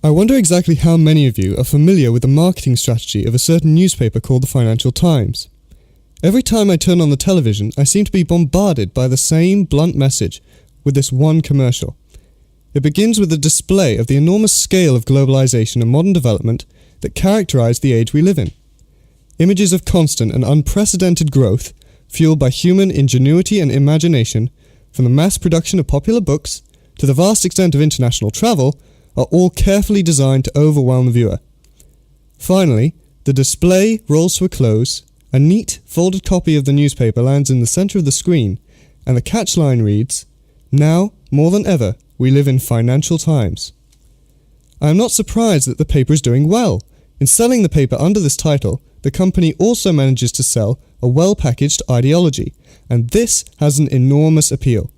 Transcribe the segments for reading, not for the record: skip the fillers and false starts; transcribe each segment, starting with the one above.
I wonder exactly how many of you are familiar with the marketing strategy of a certain newspaper called the Financial Times. Every time I turn on the television, I seem to be bombarded by the same blunt message with this one commercial. It begins with a display of the enormous scale of globalization and modern development that characterize the age we live in. Images of constant and unprecedented growth, fueled by human ingenuity and imagination, from the mass production of popular books to the vast extent of international travel, are all carefully designed to overwhelm the viewer. Finally, the display rolls to a close, a neat, folded copy of the newspaper lands in the center of the screen, and the catchline reads, "Now, more than ever, we live in financial times." I am not surprised that the paper is doing well. In selling the paper under this title, the company also manages to sell a well-packaged ideology, and this has an enormous appeal.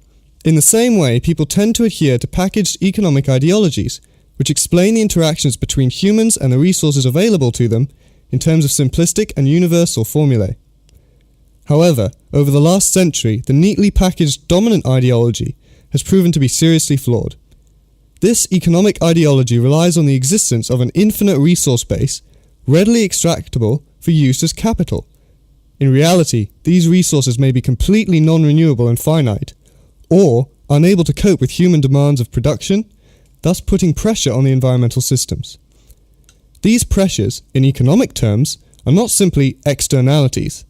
In the same way, people tend to adhere to packaged economic ideologies, which explain the interactions between humans and the resources available to them in terms of simplistic and universal formulae. However, over the last century, the neatly packaged dominant ideology has proven to be seriously flawed. This economic ideology relies on the existence of an infinite resource base, readily extractable for use as capital. In reality, these resources may be completely non-renewable and finite, or unable to cope with human demands of production, thus putting pressure on the environmental systems. These pressures, in economic terms, are not simply externalities.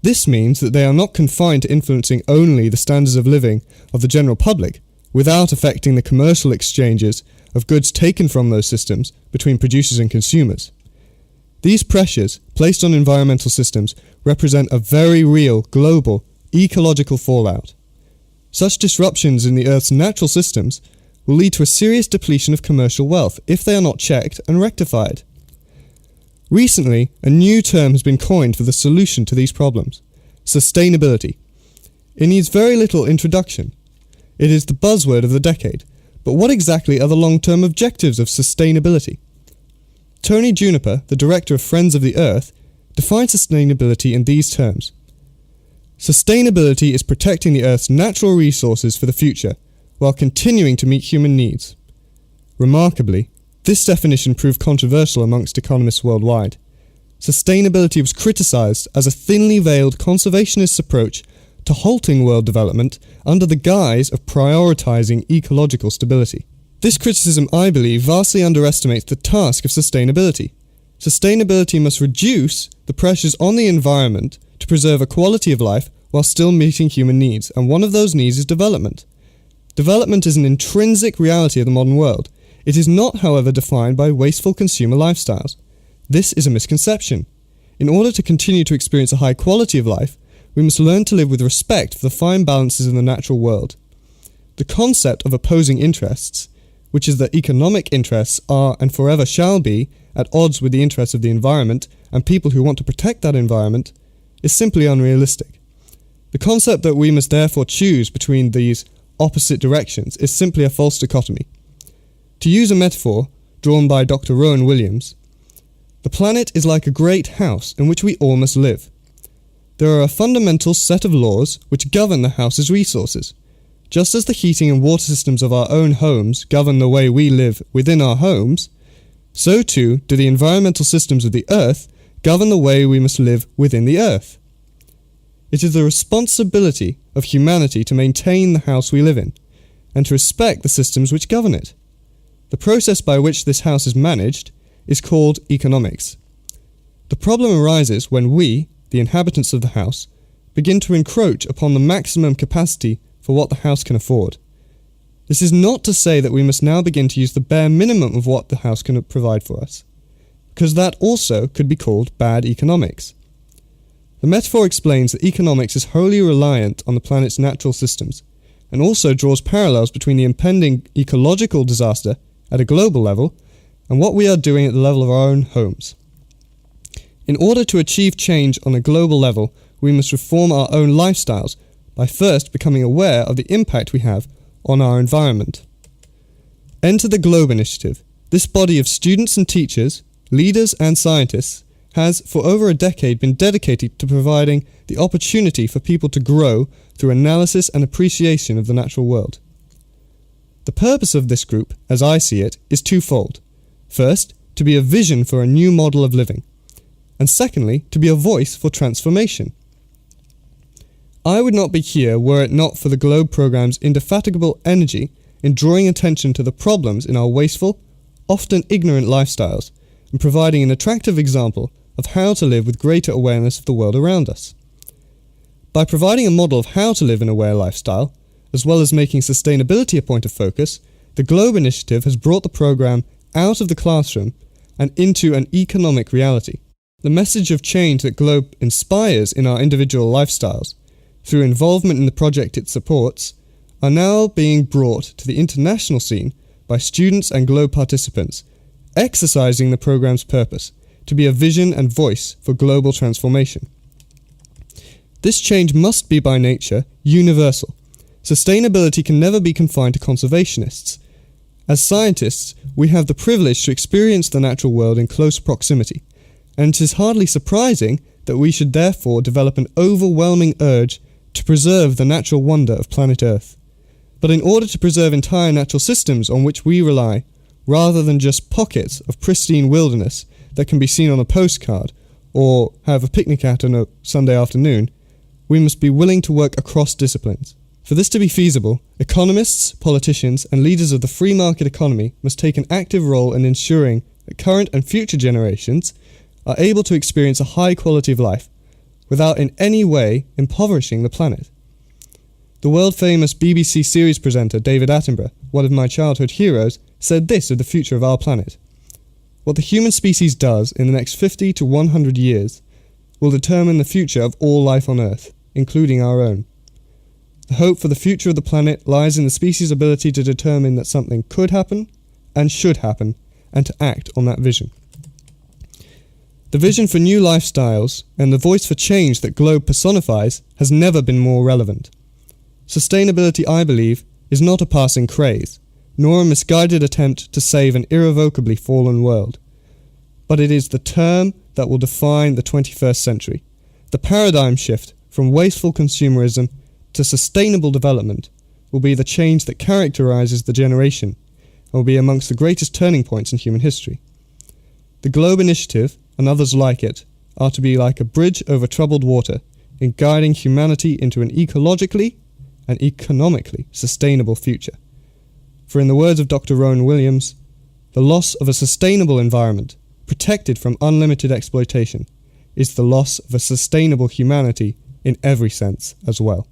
This means that they are not confined to influencing only the standards of living of the general public, without affecting the commercial exchanges of goods taken from those systems between producers and consumers. These pressures, placed on environmental systems, represent a very real, global, ecological fallout. Such disruptions in the Earth's natural systems will lead to a serious depletion of commercial wealth if they are not checked and rectified. Recently, a new term has been coined for the solution to these problems: sustainability. It needs very little introduction. It is the buzzword of the decade, but what exactly are the long-term objectives of sustainability? Tony Juniper, the director of Friends of the Earth, defines sustainability in these terms. Sustainability is protecting the Earth's natural resources for the future, while continuing to meet human needs. Remarkably, this definition proved controversial amongst economists worldwide. Sustainability was criticized as a thinly veiled conservationist approach to halting world development under the guise of prioritizing ecological stability. This criticism, I believe, vastly underestimates the task of sustainability. Sustainability must reduce the pressures on the environment to preserve a quality of life while still meeting human needs, and one of those needs is development. Development is an intrinsic reality of the modern world. It is not, however, defined by wasteful consumer lifestyles. This is a misconception. In order to continue to experience a high quality of life, we must learn to live with respect for the fine balances in the natural world. The concept of opposing interests, which is that economic interests are and forever shall be at odds with the interests of the environment and people who want to protect that environment, is simply unrealistic. The concept that we must therefore choose between these opposite directions is simply a false dichotomy. To use a metaphor drawn by Dr. Rowan Williams, the planet is like a great house in which we all must live. There are a fundamental set of laws which govern the house's resources. Just as the heating and water systems of our own homes govern the way we live within our homes, so too do the environmental systems of the Earth govern the way we must live within the Earth. It is the responsibility of humanity to maintain the house we live in, and to respect the systems which govern it. The process by which this house is managed is called economics. The problem arises when we, the inhabitants of the house, begin to encroach upon the maximum capacity for what the house can afford. This is not to say that we must now begin to use the bare minimum of what the house can provide for us, because that also could be called bad economics. The metaphor explains that economics is wholly reliant on the planet's natural systems, and also draws parallels between the impending ecological disaster at a global level and what we are doing at the level of our own homes. In order to achieve change on a global level, we must reform our own lifestyles by first becoming aware of the impact we have on our environment. Enter the Globe Initiative. This body of students and teachers, leaders and scientists has for over a decade been dedicated to providing the opportunity for people to grow through analysis and appreciation of the natural world. The purpose of this group, as I see it, is twofold. First, to be a vision for a new model of living, and secondly, to be a voice for transformation. I would not be here were it not for the Globe programme's indefatigable energy in drawing attention to the problems in our wasteful, often ignorant lifestyles, and providing an attractive example of how to live with greater awareness of the world around us. By providing a model of how to live an aware lifestyle, as well as making sustainability a point of focus, the Globe initiative has brought the programme out of the classroom and into an economic reality. The message of change that Globe inspires in our individual lifestyles, through involvement in the project it supports, are now being brought to the international scene by students and Globe participants, exercising the programme's purpose to be a vision and voice for global transformation. This change must be by nature universal. Sustainability can never be confined to conservationists. As scientists, we have the privilege to experience the natural world in close proximity, and it is hardly surprising that we should therefore develop an overwhelming urge to preserve the natural wonder of planet Earth. But in order to preserve entire natural systems on which we rely, rather than just pockets of pristine wilderness that can be seen on a postcard or have a picnic at on a Sunday afternoon, we must be willing to work across disciplines. For this to be feasible, economists, politicians, and leaders of the free market economy must take an active role in ensuring that current and future generations are able to experience a high quality of life without in any way impoverishing the planet. The world-famous BBC series presenter David Attenborough, one of my childhood heroes, said this of the future of our planet: "What the human species does in the next 50 to 100 years will determine the future of all life on Earth, including our own. The hope for the future of the planet lies in the species' ability to determine that something could happen and should happen, and to act on that vision." The vision for new lifestyles and the voice for change that Globe personifies has never been more relevant. Sustainability, I believe, is not a passing craze, nor a misguided attempt to save an irrevocably fallen world, but it is the term that will define the 21st century. The paradigm shift from wasteful consumerism to sustainable development will be the change that characterizes the generation and will be amongst the greatest turning points in human history. The Globe Initiative, and others like it, are to be like a bridge over troubled water in guiding humanity into an ecologically and economically sustainable future. For in the words of Dr. Rowan Williams, the loss of a sustainable environment, protected from unlimited exploitation, is the loss of a sustainable humanity in every sense as well.